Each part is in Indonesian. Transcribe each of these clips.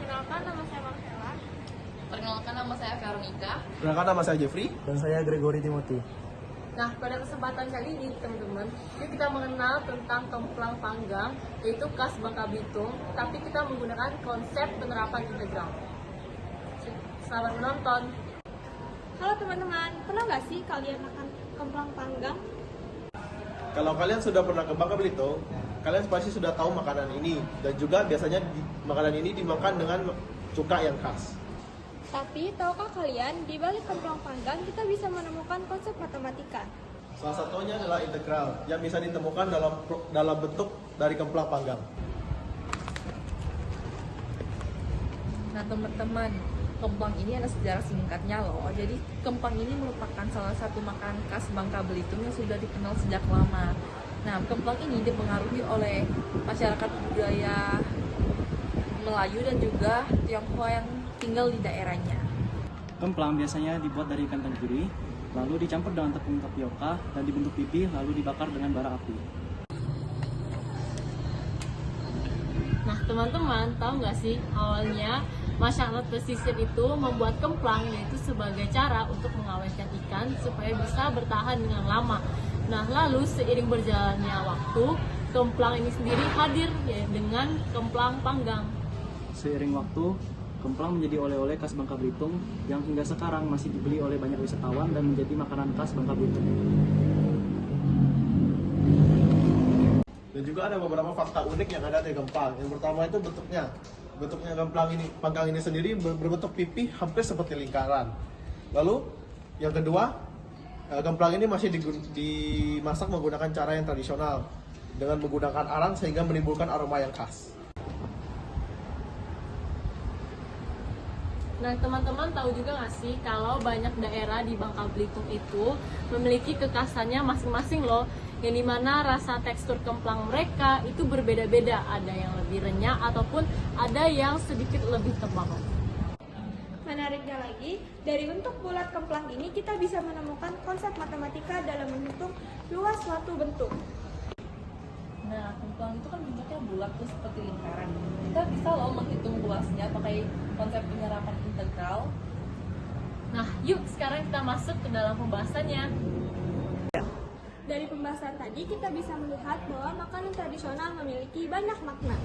Perkenalkan, nama saya Marcella. Perkenalkan, nama saya Veronica. Perkenalkan, nama saya Jeffrey. Dan saya Gregory Timothy. Nah, pada kesempatan kali ini teman-teman, kita mengenal tentang kemplang panggang, yaitu khas Bangka Belitung, tapi kita menggunakan konsep penerapan integral. Selamat menonton. Halo teman-teman, pernah nggak sih kalian makan kemplang panggang? Kalau kalian sudah pernah ke Bangka Belitung, kalian pasti sudah tahu makanan ini. Dan juga biasanya makanan ini dimakan dengan cuka yang khas. Tapi, tahukah kalian, di balik kemplang panggang kita bisa menemukan konsep matematika. Salah satunya adalah integral yang bisa ditemukan dalam bentuk dari kemplang panggang. Nah teman-teman, kemplang ini ada sejarah singkatnya loh. Jadi kemplang ini merupakan salah satu makanan khas Bangka Belitung yang sudah dikenal sejak lama. Nah, kemplang ini dipengaruhi oleh masyarakat budaya Melayu dan juga Tionghoa yang tinggal di daerahnya. Kemplang biasanya dibuat dari ikan tenggiri, lalu dicampur dengan tepung tapioka dan dibentuk pipih, lalu dibakar dengan bara api. Nah teman-teman, tahu nggak sih awalnya masyarakat pesisir itu membuat kemplang yaitu sebagai cara untuk mengawetkan ikan supaya bisa bertahan dengan lama. Nah lalu seiring berjalannya waktu, kemplang ini sendiri hadir ya, dengan kemplang panggang. Seiring waktu, kemplang menjadi oleh-oleh khas Bangka Belitung yang hingga sekarang masih dibeli oleh banyak wisatawan dan menjadi makanan khas Bangka Belitung. Dan juga ada beberapa fakta unik yang ada di kemplang. Yang pertama itu bentuknya. Bentuknya kemplang ini, panggang ini sendiri berbentuk pipih hampir seperti lingkaran. Lalu yang kedua, kemplang ini masih dimasak menggunakan cara yang tradisional dengan menggunakan arang sehingga menimbulkan aroma yang khas. Nah teman-teman tahu juga nggak sih kalau banyak daerah di Bangka Belitung itu memiliki kekhasannya masing-masing loh, yang dimana rasa tekstur kemplang mereka itu berbeda-beda, ada yang lebih renyah ataupun ada yang sedikit lebih tebal. Menariknya lagi, dari bentuk bulat kemplang ini kita bisa menemukan konsep matematika dalam menghitung luas suatu bentuk. Nah, kemplang itu kan bentuknya bulat tuh seperti lingkaran. Kita bisa loh menghitung luasnya pakai konsep penyerapan integral. Nah yuk sekarang kita masuk ke dalam pembahasannya. Dari pembahasan tadi kita bisa melihat bahwa makanan tradisional memiliki banyak makna.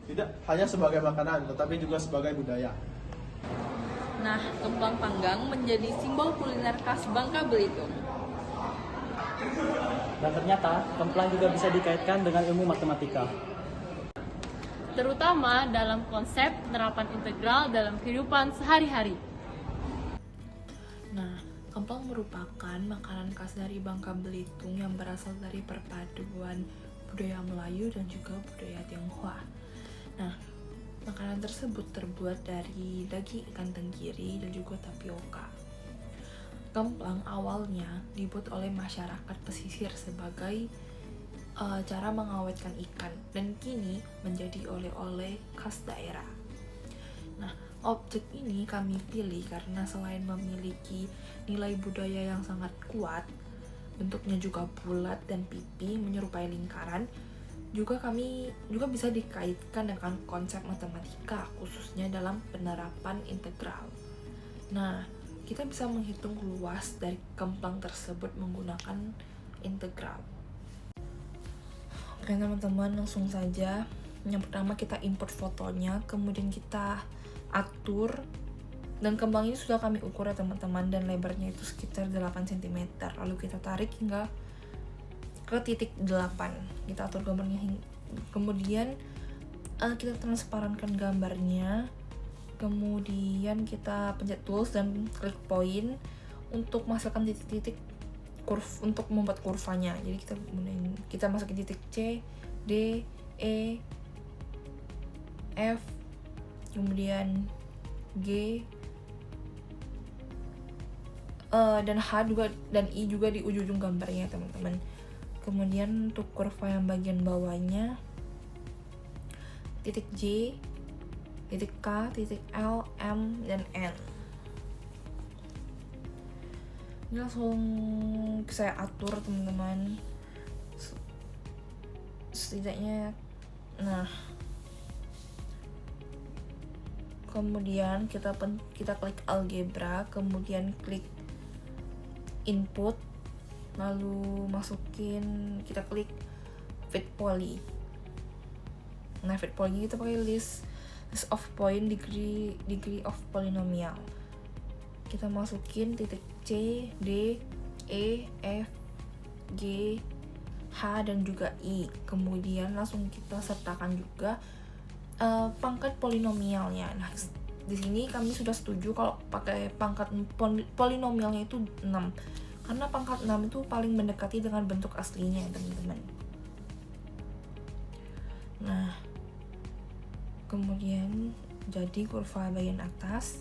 Tidak hanya sebagai makanan, tetapi juga sebagai budaya. Nah, kemplang panggang menjadi simbol kuliner khas Bangka Belitung. Dan ternyata, kemplang juga bisa dikaitkan dengan ilmu matematika. Terutama dalam konsep penerapan integral dalam kehidupan sehari-hari. Nah, kemplang merupakan makanan khas dari Bangka Belitung yang berasal dari perpaduan budaya Melayu dan juga budaya Tionghoa. Nah, makanan tersebut terbuat dari daging ikan tenggiri dan juga tapioka. Kemplang awalnya dibuat oleh masyarakat pesisir sebagai cara mengawetkan ikan dan kini menjadi oleh-oleh khas daerah. Nah, objek ini kami pilih karena selain memiliki nilai budaya yang sangat kuat, bentuknya juga bulat dan pipih menyerupai lingkaran, juga bisa dikaitkan dengan konsep matematika khususnya dalam penerapan integral. Nah, kita bisa menghitung luas dari kemplang tersebut menggunakan integral. Oke teman-teman, langsung saja. Yang pertama kita import fotonya, kemudian kita atur, dan kemplang ini sudah kami ukur ya teman-teman, dan lebarnya itu sekitar 8 cm. Lalu kita tarik hingga ke titik 8. Kita atur gambarnya, kemudian kita transparankan gambarnya, kemudian kita pencet tools dan klik point untuk masukkan titik-titik untuk membuat kurvanya. Jadi kita masukin titik C, D, E, F, kemudian G, dan H juga, dan I juga di ujung gambarnya teman-teman. Kemudian untuk kurva yang bagian bawahnya titik J, titik K, titik L, M, dan N. Ini langsung saya atur teman-teman, setidaknya. Nah, Kemudian kita klik algebra, kemudian klik input, lalu kita klik fit poly. Nah, fit poly kita pakai list of point, degree of polynomial. Kita masukin titik C, D, E, F, G, H, dan juga I. Kemudian langsung kita sertakan juga pangkat polinomialnya. Nah, di sini kami sudah setuju kalau pakai pangkat polinomialnya itu 6. Karena pangkat 6 itu paling mendekati dengan bentuk aslinya ya, teman-teman. Nah, kemudian jadi kurva bagian atas.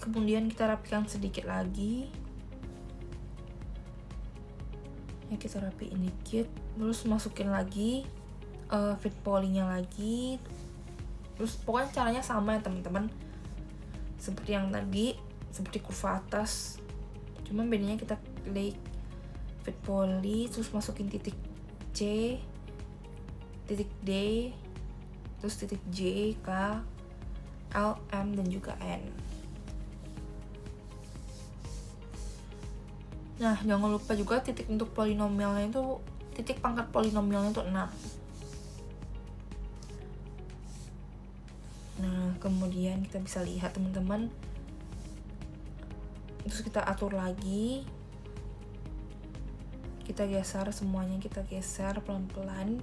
Kemudian kita rapikan sedikit lagi. Ya, kita rapiin dikit. Terus masukin lagi fit poly-nya lagi. Terus pokoknya caranya sama ya teman-teman, seperti yang tadi, seperti kurva atas, cuma bedanya kita klik fit poly, terus masukin titik C, titik D, terus titik J, K, L, M, dan juga N. Nah, jangan lupa juga titik untuk polinomialnya itu, titik pangkat polinomialnya itu 6. Nah, kemudian kita bisa lihat teman-teman, terus kita atur lagi, kita geser semuanya, kita geser pelan-pelan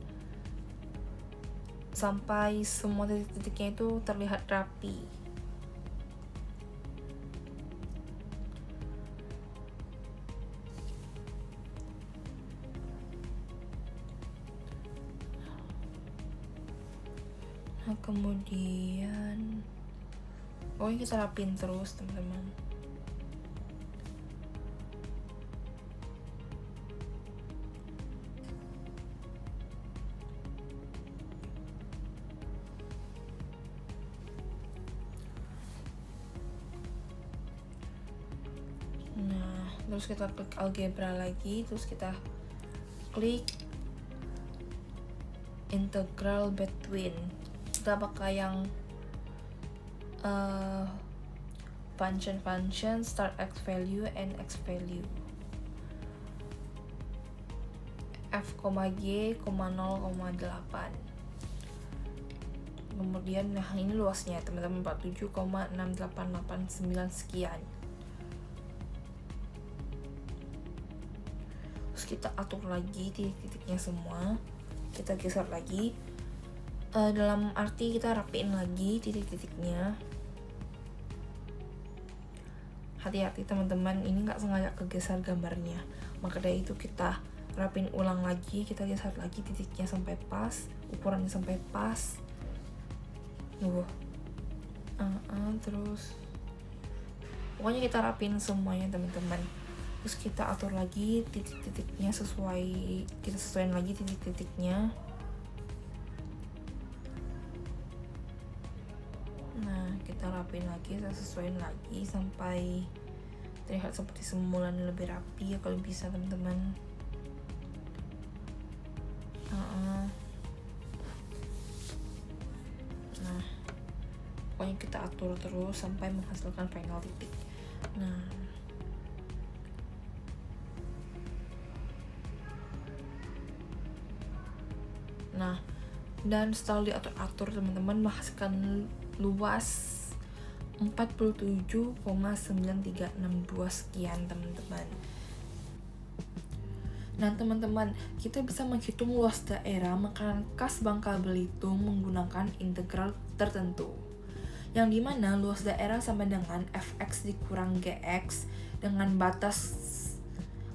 sampai semua titik-titiknya itu terlihat rapi. Nah, kemudian pokoknya kita rapin terus teman-teman. Nah, terus kita klik algebra lagi, terus kita klik integral between. Kita pakai yang function start x value and x value, f, g, 0,8. Kemudian nah ini luasnya teman-teman 47,6889 sekian. Terus kita atur lagi titik-titiknya semua, kita geser lagi. Dalam arti kita rapiin lagi titik-titiknya. Hati-hati teman-teman, ini nggak sengaja kegeser gambarnya, maka dari itu kita rapin ulang lagi, kita geser lagi titiknya sampai pas, ukurannya sampai pas. Terus pokoknya kita rapin semuanya teman-teman. Terus kita atur lagi titik-titiknya kita sesuaiin lagi titik-titiknya. Nah, kita rapin lagi, kita sesuaiin lagi sampai terlihat seperti semula, lebih rapi ya kalau bisa teman-teman. Nah, pokoknya kita atur terus sampai menghasilkan final titik. Nah, dan setelah diatur-atur teman-teman menghasilkan luas 47,9362 sekian teman-teman. Nah teman-teman, kita bisa menghitung luas daerah makanan khas Bangka Belitung menggunakan integral tertentu, yang dimana luas daerah sama dengan fx dikurang gx dengan batas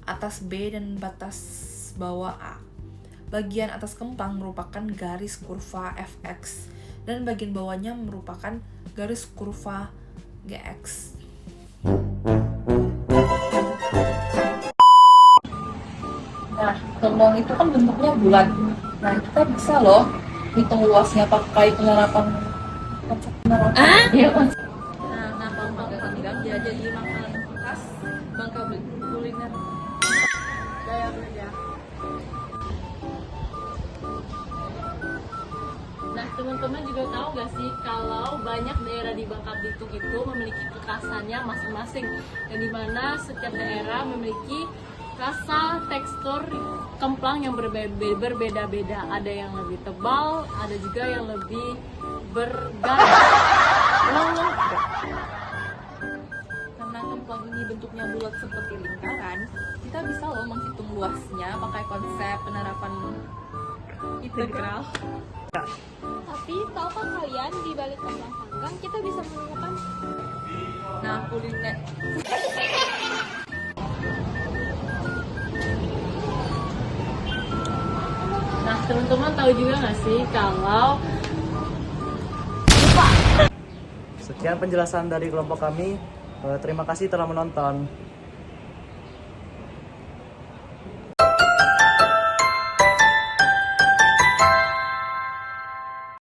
atas B dan batas bawah A. Bagian atas kempang merupakan garis kurva fx dan bagian bawahnya merupakan garis kurva gx. Nah, kembang itu kan bentuknya bulat. Nah, kita bisa loh hitung luasnya pakai penerapan konsep penerapan. Iya, Nah, gampang ya, jadi makanan khas Bangka Belitung kuliner. Gaya belajar. Nah, teman-teman juga tahu nggak sih kalau banyak daerah di Bangka Belitung itu memiliki kekhasannya masing-masing, dan dimana setiap daerah memiliki rasa tekstur kemplang yang berbeda-beda. Ada yang lebih tebal, ada juga yang lebih bergaris. Karena kemplang ini bentuknya bulat seperti lingkaran, kita bisa loh menghitung luasnya pakai konsep penerapan integral. Tapi tahukah kalian di balik kemplang panggang kita bisa menemukan Nah, kuliner Nah, teman-teman tahu juga nggak sih kalau Sekian penjelasan dari kelompok kami. Terima kasih telah menonton.